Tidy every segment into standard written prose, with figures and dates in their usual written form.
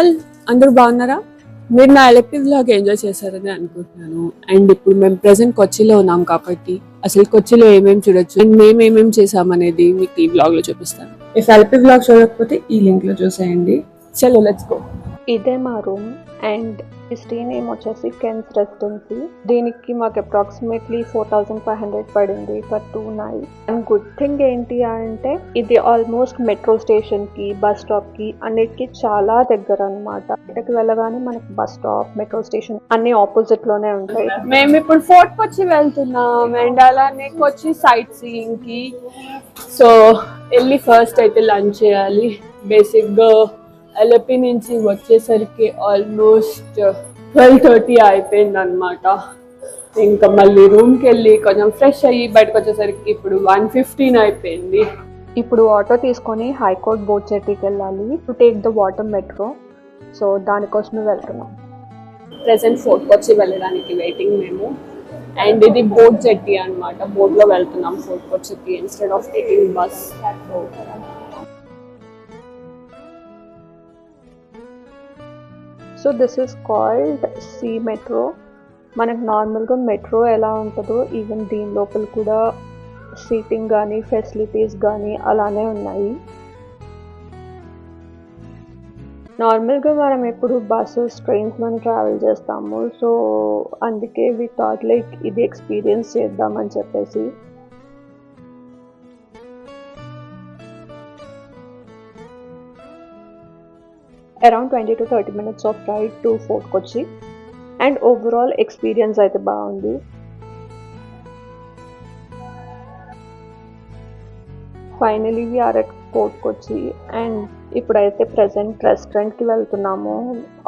All, అందరూ బాగున్నారా? మీరు నా ఎలక్టివ్ వ్లాగ్ ఎంజాయ్ చేశారని అనుకుంటున్నాను. అండ్ ఇప్పుడు మేము ప్రెసెంట్ కొచ్చిలో ఉన్నాం కాబట్టి అసలు కొచ్చిలో ఏమేమి చూడొచ్చు అండ్ మేము ఏమేమి చేసామనేది మీకు ఈ వ్లాగ్ లో చూపిస్తాను. ఇఫ్ ఎలక్టివ్ వ్లాగ్ చూడకపోతే ఈ లింక్ లో చూసేయండి. చలో లెట్స్ గో. ఇదే మా రూమ్ అండ్ ఈ స్టే నేమ్ వచ్చేసి కెన్స్ రెసిడెన్సీ. దీనికి మాకు అప్రాక్సిమేట్లీ 4500 పడింది for 2 nights. And good thing ఏంటి అంటే ఇది ఆల్మోస్ట్ మెట్రో స్టేషన్ కి, బస్ స్టాప్ కి అన్నిటికీ చాలా దగ్గర అనమాట. ఇక్కడికి వెళ్ళగానే మనకి బస్ స్టాప్, మెట్రో స్టేషన్ అన్ని ఆపోజిట్ లోనే ఉంటాయి. మేము ఇప్పుడు ఫోర్ట్ కొచ్చి వెళ్తున్నాం అండ్ అలానే కొచ్చి సైట్ సీయింగ్ కి. సో వెళ్ళి ఫస్ట్ అయితే లంచ్ చేయాలి. బేసిక్ గా ఎల్ఎపి నుంచి వచ్చేసరికి ఆల్మోస్ట్ 12:30 అయిపోయింది అనమాట. ఇంకా మళ్ళీ రూమ్కి వెళ్ళి కొంచెం ఫ్రెష్ అయ్యి బయటకు వచ్చేసరికి ఇప్పుడు 1:15 అయిపోయింది. ఇప్పుడు ఆటో తీసుకొని హైకోర్ట్ బోట్ జెట్టీకి వెళ్ళాలి to take the water metro. So దానికోసమే వెళ్తున్నాం. ప్రెసెంట్ ఫోర్ట్ కొచ్చి వెళ్ళడానికి వెయిటింగ్ మేము. అండ్ ఇది బోట్ జెట్టి అనమాట. బోట్లో వెళ్తున్నాం ఫోర్ట్ కొచ్చికి instead of taking bus. So this is called sea metro. మనకు నార్మల్గా మెట్రో ఎలా ఉంటుందో ఈవెన్ దీని లోపల కూడా సీటింగ్ కానీ ఫెసిలిటీస్ కానీ అలానే ఉన్నాయి. నార్మల్గా మనం ఎప్పుడు బస్సెస్, ట్రైన్స్లోని ట్రావెల్ చేస్తాము. సో అందుకే వి థాట్ లైక్ ఇది ఎక్స్పీరియన్స్ చేద్దామని చెప్పేసి. Around 20 to 30 minutes of ride to fort Kochi. And overall experience అయితే బాగుంది. Finally we are at fort Kochi and ఇప్పుడైతే ప్రెసెంట్ రెస్టారెంట్కి వెళ్తున్నాము.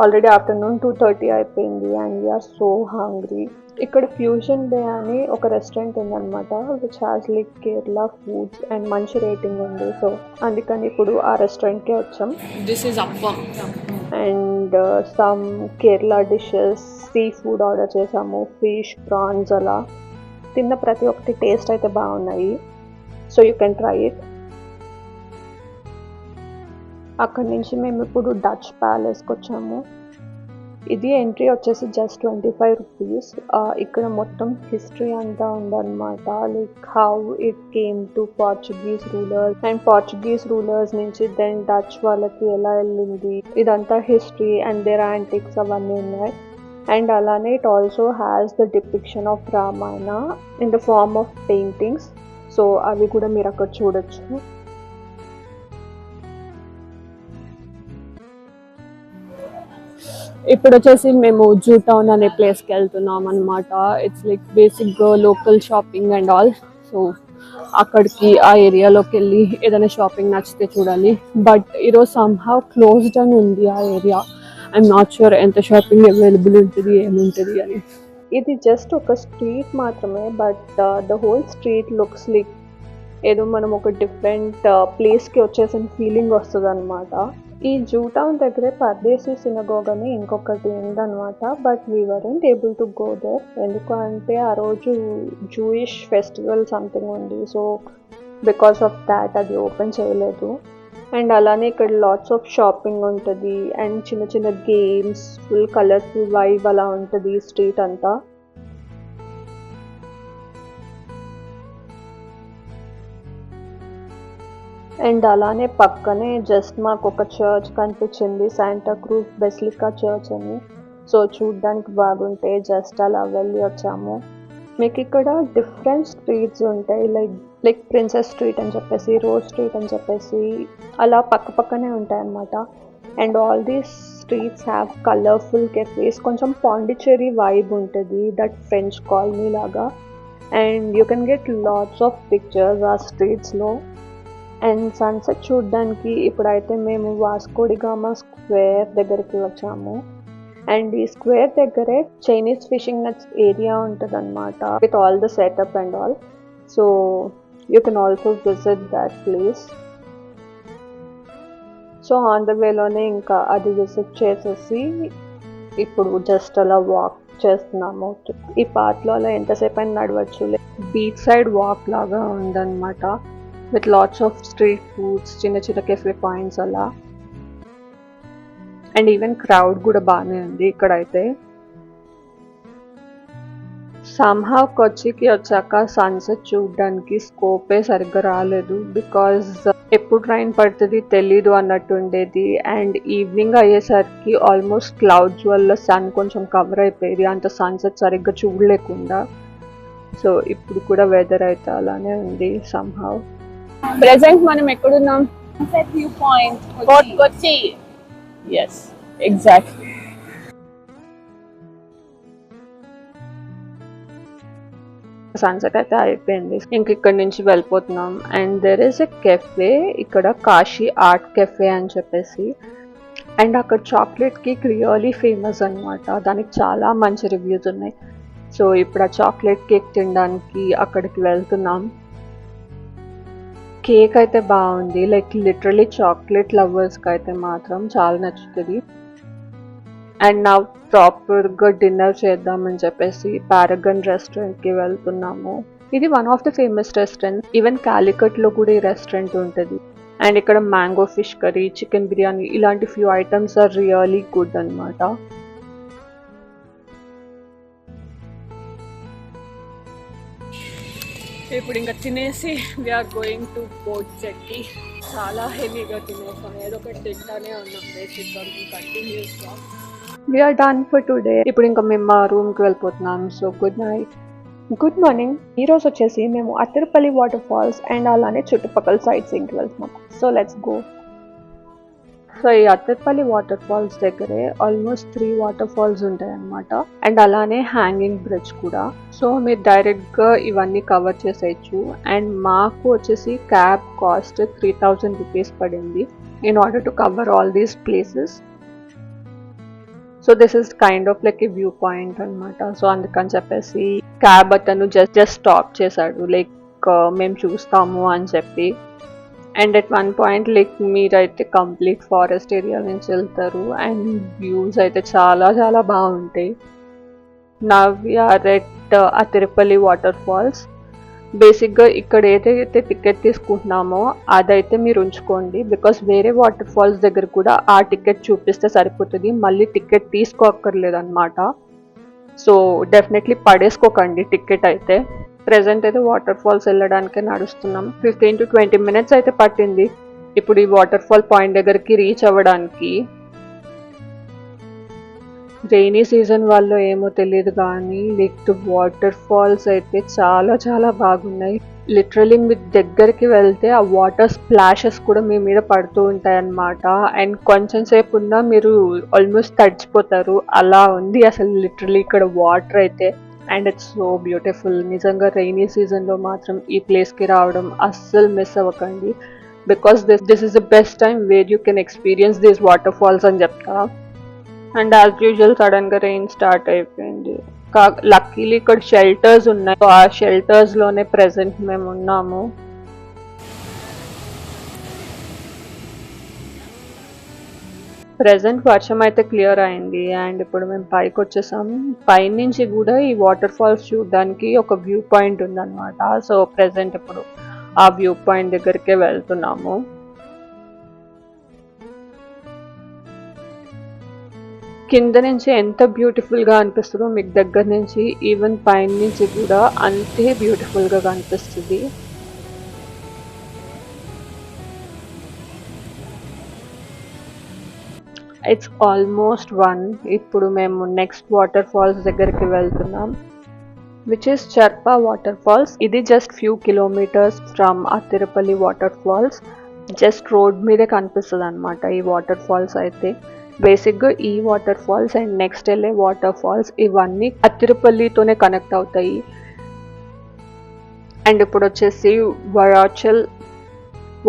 ఆల్రెడీ ఆఫ్టర్నూన్ 2:30 అయిపోయింది అండ్ వీఆర్ సో హంగ్రీ. ఇక్కడ ఫ్యూజన్ డే అని ఒక రెస్టారెంట్ ఉందన్నమాట, which has like Kerala foods and మంచి రేటింగ్ ఉంది. సో అందుకని ఇప్పుడు ఆ రెస్టారెంట్కే వచ్చాం. This is appam and some Kerala dishes, seafood order చేసాము. ఫిష్, ప్రాన్స్ అలా తిన్న ప్రతి ఒక్కటి టేస్ట్ అయితే బాగున్నాయి. So you can try it. అక్కడి నుంచి మేము ఇప్పుడు డచ్ ప్యాలెస్కి వచ్చాము. ఇది ఎంట్రీ వచ్చేసి జస్ట్ 25 rupees. ఇక్కడ మొత్తం హిస్టరీ అంతా ఉందన్నమాట. Like how it came to Portuguese rulers and Portuguese rulers నుంచి దెన్ డచ్ వాళ్ళకి ఎలా వెళ్ళింది, ఇదంతా హిస్టరీ అండ్ దేర్ యాంటిక్స్ అవన్నీ ఉన్నాయి. అండ్ అలానే it also has the depiction of Ramayana in the form of paintings. So అవి కూడా మీరు అక్కడ చూడొచ్చు. ఇప్పుడు వచ్చేసి మేము జూ టౌన్ అనే ప్లేస్కి వెళ్తున్నాం అనమాట. It's like basic local shopping and all. So అక్కడికి ఆ ఏరియాలోకి వెళ్ళి ఏదైనా షాపింగ్ నచ్చితే చూడాలి. బట్ ఈరోజు సమ్హౌ క్లోజ్డ్ అని ఉంది ఆ ఏరియా. ఐఎమ్ నాట్ షూర్ ఎంత షాపింగ్ అవైలబుల్ ఉంటుంది, ఏముంటుంది అని. ఇది జస్ట్ ఒక స్ట్రీట్ మాత్రమే, but the whole street looks like ఏదో మనం ఒక డిఫరెంట్ ప్లేస్కి వచ్చేసిన ఫీలింగ్ వస్తుంది అనమాట. ఈ జూ టౌన్ దగ్గరే పర్దేశీ సినగోగ్ అని ఇంకొకటి ఉందన్నమాట. But we weren't able to go there. ఎందుకు అంటే ఆ రోజు జూయిష్ ఫెస్టివల్ సంథింగ్ ఉంది. సో బికాస్ ఆఫ్ దాట్ అది ఓపెన్ చేయలేదు. అండ్ అలానే ఇక్కడ లాట్స్ ఆఫ్ షాపింగ్ ఉంటుంది అండ్ చిన్న చిన్న గేమ్స్, ఫుల్ కలర్ఫుల్ వైబ్ అలా ఉంటుంది స్ట్రీట్ అంతా. అండ్ అలానే పక్కనే జస్ట్ మాకు ఒక చర్చ్ కనిపించింది, శాంటా క్రూజ్ బెసిలికా చర్చ్ అని. సో చూడ్డానికి బాగుంటే జస్ట్ అలా వెళ్ళి వచ్చాము. మీకు ఇక్కడ డిఫరెంట్ స్ట్రీట్స్ ఉంటాయి, లైక్ ప్రిన్సెస్ స్ట్రీట్ అని చెప్పేసి, రోజ్ స్ట్రీట్ అని చెప్పేసి అలా పక్క పక్కనే ఉంటాయి అన్నమాట. And all these streets have colourful cafes. కొంచెం పాండిచ్చేరి వైబ్ ఉంటుంది, దట్ ఫ్రెంచ్ కాలనీ లాగా. And you can get lots of pictures ఆ స్ట్రీట్స్లో. అండ్ సన్సెట్ చూడడానికి ఇప్పుడైతే మేము వాస్కో డి గామా స్క్వేర్ దగ్గరికి వచ్చాము. అండ్ ఈ స్క్వేర్ దగ్గరే చైనీస్ ఫిషింగ్ నట్స్ ఏరియా ఉంటుంది అనమాట, with all the setup and all. So you can also visit that place. So on the వేలోనే ఇంకా అది విజిట్ చేసేసి ఇప్పుడు జస్ట్ అలా వాక్ చేస్తున్నాము. ఈ పార్క్లో అలా ఎంతసేపు అయినా నడవచ్చు. బీచ్ సైడ్ వాక్ లాగా ఉందన్నమాట, with lots of street foods, చిన్న చిన్న కెఫే పాయింట్స్ అలా. అండ్ ఈవెన్ క్రౌడ్ కూడా బాగానే ఉంది ఇక్కడైతే. సమ్హౌ కొచ్చికి వచ్చాక సన్సెట్ చూడడానికి స్కోపే సరిగ్గా రాలేదు, బికాజ్ ఎప్పుడు ట్రైన్ పడుతుంది తెలీదు అన్నట్టు ఉండేది. అండ్ ఈవినింగ్ అయ్యేసరికి ఆల్మోస్ట్ క్లౌడ్స్ వల్ల సన్ కొంచెం కవర్ అయిపోయేది, అంత సన్సెట్ సరిగ్గా చూడలేకుండా. సో ఇప్పుడు కూడా వెదర్ అయితే అలానే ఉంది సమ్హౌ. ప్రెసెంట్ మనం ఎక్కడున్నాం? View point Fort Kochi. Yes, exactly. Sunset అయితే అయిపోయింది, ఇంక ఇక్కడ నుంచి వెళ్ళిపోతున్నాం. And there is a cafe ఇక్కడ, కాశీ ఆర్ట్ కెఫే అని చెప్పేసి. అండ్ అక్కడ చాక్లెట్ కేక్ రియలీ ఫేమస్ అనమాట, దానికి చాలా మంచి రివ్యూస్ ఉన్నాయి. సో ఇప్పుడు ఆ చాక్లెట్ కేక్ తినడానికి అక్కడికి వెళ్తున్నాం. కేక్ అయితే బాగుంది, లైక్ లిటరలీ చాక్లెట్ లవర్స్కి అయితే మాత్రం చాలా నచ్చుతుంది. అండ్ నా ప్రాపర్గా డిన్నర్ చేద్దామని చెప్పేసి పారగన్ రెస్టారెంట్కి వెళ్తున్నాము. ఇది one of the famous restaurant, even కాలికట్లో కూడా ఈ రెస్టారెంట్ ఉంటుంది. అండ్ ఇక్కడ mango fish curry, chicken biryani ఇలాంటి few items are really good అనమాట. ఇప్పుడు ఇంకా తినేసి we are going to boat jetty. చాలా హెవీగా తినేసాం, ఏదో ఒకటి తింటానే ఉన్నాం బేసిక్గా కంటిన్యూస్గా. We are done for today. ఇప్పుడు ఇంకా మేము మా రూమ్కి వెళ్ళిపోతున్నాం. So good night. Good morning. ఈరోజు వచ్చేసి మేము అత్తిరపల్లి వాటర్ ఫాల్స్ అండ్ అలానే చుట్టుపక్కల సైట్ సీయింగ్కి వెళ్తున్నాం. So let's go. సో ఈ అత్తిరపల్లి వాటర్ ఫాల్స్ దగ్గరే ఆల్మోస్ట్ 3 వాటర్ ఫాల్స్ ఉంటాయి అన్నమాట. అండ్ అలానే హ్యాంగింగ్ బ్రిడ్జ్ కూడా. సో మీరు డైరెక్ట్గా ఇవన్నీ కవర్ చేసేయచ్చు. అండ్ మాకు వచ్చేసి క్యాబ్ కాస్ట్ 3000 రూపీస్ పడింది in order to cover all these places. So this is kind of like A view point అనమాట. సో అందుకని చెప్పేసి క్యాబ్ అతను జస్ట్ స్టాప్ చేశాడు, లైక్ మేము చూస్తాము అని చెప్పి. And at one point like మీరైతే కంప్లీట్ ఫారెస్ట్ ఏరియా నుంచి వెళ్తారు అండ్ వ్యూస్ అయితే చాలా చాలా బాగుంటాయి. Now we are at Athirappilly water falls. బేసిక్గా ఇక్కడ ఏదైతే టికెట్ తీసుకుంటున్నామో అదైతే మీరు ఉంచుకోండి, బికాస్ వేరే వాటర్ ఫాల్స్ దగ్గర కూడా ఆ టికెట్ చూపిస్తే సరిపోతుంది, మళ్ళీ టికెట్ తీసుకోక్కర్లేదు అనమాట. సో డెఫినెట్లీ పడేసుకోకండి టికెట్ అయితే. ప్రెజెంట్ అయితే వాటర్ ఫాల్స్ వెళ్ళడానికే నడుస్తున్నాం. 15 to 20 minutes అయితే పట్టింది ఇప్పుడు ఈ వాటర్ ఫాల్ పాయింట్ దగ్గరికి రీచ్ అవ్వడానికి. రెయినీ సీజన్ వల్ల ఏమో తెలియదు కానీ లైక్ వాటర్ ఫాల్స్ అయితే చాలా చాలా బాగున్నాయి. లిటరలీ మీ దగ్గరికి వెళ్తే ఆ వాటర్ స్ప్లాషెస్ కూడా మీ మీద పడుతూ ఉంటాయి అన్నమాట. అండ్ కొంచెం సేపు ఉన్నా మీరు ఆల్మోస్ట్ తడిచిపోతారు, అలా ఉంది అసలు లిటరలీ ఇక్కడ వాటర్ అయితే. And it's so beautiful. నిజంగా రెయినీ సీజన్లో మాత్రం ఈ ప్లేస్కి రావడం అస్సలు మిస్ అవ్వకండి, because this is the best time where you can experience these water falls అని చెప్తా. అండ్ యాజ్ యూజువల్ సడన్గా రెయిన్ స్టార్ట్ అయిపోయింది. లక్కీలీ ఇక్కడ షెల్టర్స్ ఉన్నాయి, ఆ షెల్టర్స్లోనే ప్రెసెంట్ మేము ఉన్నాము. ప్రెసెంట్ వర్షం అయితే క్లియర్ అయింది అండ్ ఇప్పుడు మేము పైకి వచ్చేసాం. పైనుంచి కూడా ఈ వాటర్ ఫాల్స్ చూడడానికి ఒక వ్యూ పాయింట్ ఉందన్నమాట. సో ప్రెసెంట్ ఇప్పుడు ఆ వ్యూ పాయింట్ దగ్గరికే వెళ్తున్నాము. కింద నుంచి ఎంత బ్యూటిఫుల్గా అనిపిస్తుందో మీకు దగ్గర నుంచి ఈవెన్ పైన నుంచి కూడా అంతే బ్యూటిఫుల్గా కనిపిస్తుంది. It's almost 1. ఇప్పుడు మేము నెక్స్ట్ వాటర్ ఫాల్స్ దగ్గరికి వెళ్తున్నాం, which is Charpa water falls. ఇది just few kilometers from Athirappilly water falls. Just road మీదే కనిపిస్తుంది అనమాట ఈ వాటర్ ఫాల్స్ అయితే. బేసిక్గా ఈ వాటర్ ఫాల్స్ అండ్ నెక్స్ట్ వెళ్ళే వాటర్ ఫాల్స్ ఇవన్నీ అత్తిరపల్లితోనే కనెక్ట్ అవుతాయి. అండ్ ఇప్పుడు వచ్చేసి వరాచల్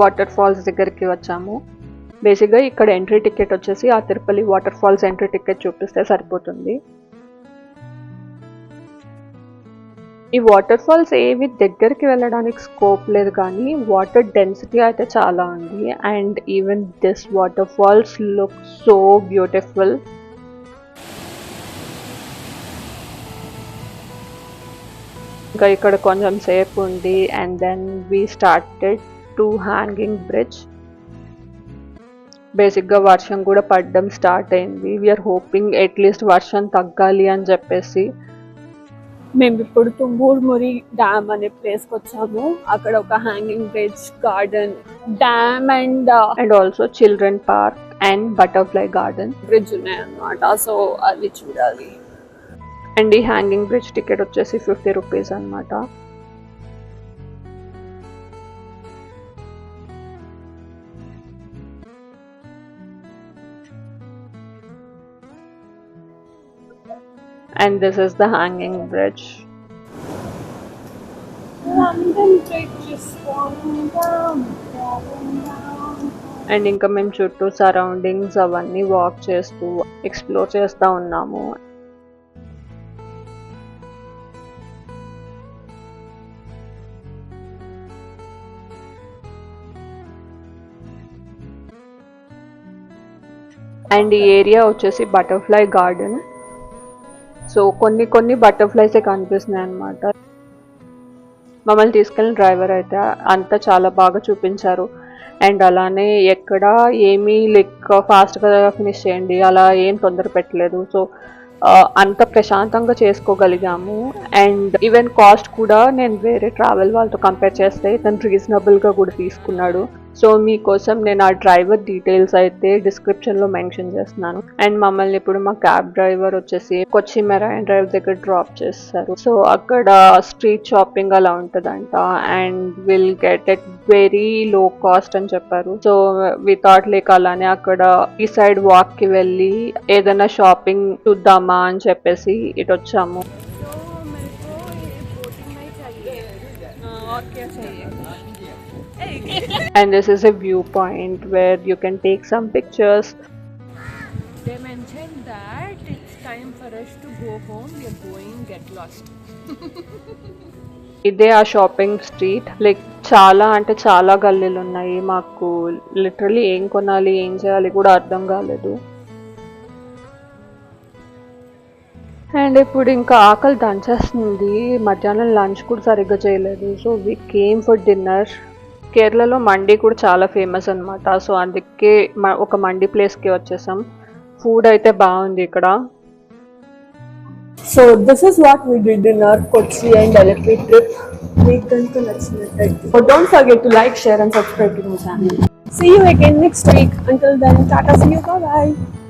వాటర్ ఫాల్స్ దగ్గరికి వచ్చాము. బేసిక్గా ఇక్కడ ఎంట్రీ టికెట్ వచ్చేసి Athirappilly water falls entry ticket చూపిస్తే సరిపోతుంది. ఈ వాటర్ ఫాల్స్ ఏవి దగ్గరికి వెళ్ళడానికి స్కోప్ లేదు కానీ వాటర్ డెన్సిటీ అయితే చాలా ఉంది. And even this water falls look so beautiful. ఇంకా ఇక్కడ కొంచెం సేపు ఉంది and then we started to hanging bridge. బేసిక్గా వర్షం కూడా పడడం స్టార్ట్ అయింది. వీఆర్ హోపింగ్ అట్లీస్ట్ వర్షం తగ్గాలి అని చెప్పేసి. మేము ఇప్పుడు తుంబూర్మురి డ్యామ్ అనే ప్లేస్కి వచ్చాము. అక్కడ ఒక hanging bridge, garden, dam and also children park and butterfly garden bridge ఉన్నాయన్నమాట. సో అది చూడాలి. అండ్ ఈ హ్యాంగింగ్ బ్రిడ్జ్ టికెట్ వచ్చేసి 50 రూపీస్ అనమాట. And this is the hanging bridge. London Bridge is falling down, falling down. And ఇంకా మేము చుట్టూ surroundings అవన్నీ వాక్ చేస్తూ ఎక్స్ప్లోర్ చేస్తూ ఉన్నాము. అండ్ ఈ ఏరియా వచ్చేసి బటర్ఫ్లై గార్డెన్. సో కొన్ని బటర్ఫ్లైసే కనిపిస్తున్నాయి అనమాట. మమ్మల్ని తీసుకెళ్ళిన డ్రైవర్ అయితే అంతా చాలా బాగా చూపించారు. అండ్ అలానే ఎక్కడ ఏమీ లైక్ ఫాస్ట్గా ఫినిష్ చేయండి అలా ఏం తొందర పెట్టలేదు. సో అంత ప్రశాంతంగా చేసుకోగలిగాము. అండ్ ఈవెన్ కాస్ట్ కూడా నేను వేరే ట్రావెల్ వాళ్ళతో కంపేర్ చేస్తే తను రీజనబుల్గా కూడా తీసుకున్నాడు. సో మీకోసం నేను ఆ డ్రైవర్ డీటెయిల్స్ అయితే డిస్క్రిప్షన్లో మెన్షన్ చేస్తున్నాను. అండ్ మమ్మల్ని ఇప్పుడు మా క్యాబ్ డ్రైవర్ వచ్చేసి కొచ్చి మెరైన్ డ్రైవ్ దగ్గర డ్రాప్ చేస్తారు. సో అక్కడ స్ట్రీట్ షాపింగ్ అలా ఉంటుందంట. And will get at very low cost అని చెప్పారు. సో వితౌట్ లైక్ అలానే అక్కడ ఈ సైడ్ వాక్కి వెళ్ళి ఏదైనా షాపింగ్ చూద్దామా అని చెప్పేసి ఇటు వచ్చాము. And this is a viewpoint where you can take some pictures. They mentioned that it's time for us to go home. We are going get lost. ఇదే ఆ షాపింగ్ స్ట్రీట్. లైక్ చాలా అంటే చాలా గల్లీలు ఉన్నాయి. మాకు లిటరలీ ఏం కొనాలి ఏం చేయాలి కూడా అర్థం కాలేదు. అండ్ ఇప్పుడు ఇంకా ఆకలి దంచేస్తుంది. మధ్యాహ్నం లంచ్ కూడా సరిగ్గా చేయలేదు. So we came for dinner. కేరళలో మండి కూడా చాలా ఫేమస్ అనమాట. సో అందుకే ఒక మండి ప్లేస్కి వచ్చేసాం. ఫుడ్ అయితే బాగుంది ఇక్కడ. So this is what we did in our Kochi and Alleppey trip. Make them to nachinattu. So don't forget to like, share and subscribe to my channel. See you again next week. Until then, tata, see you, bye bye.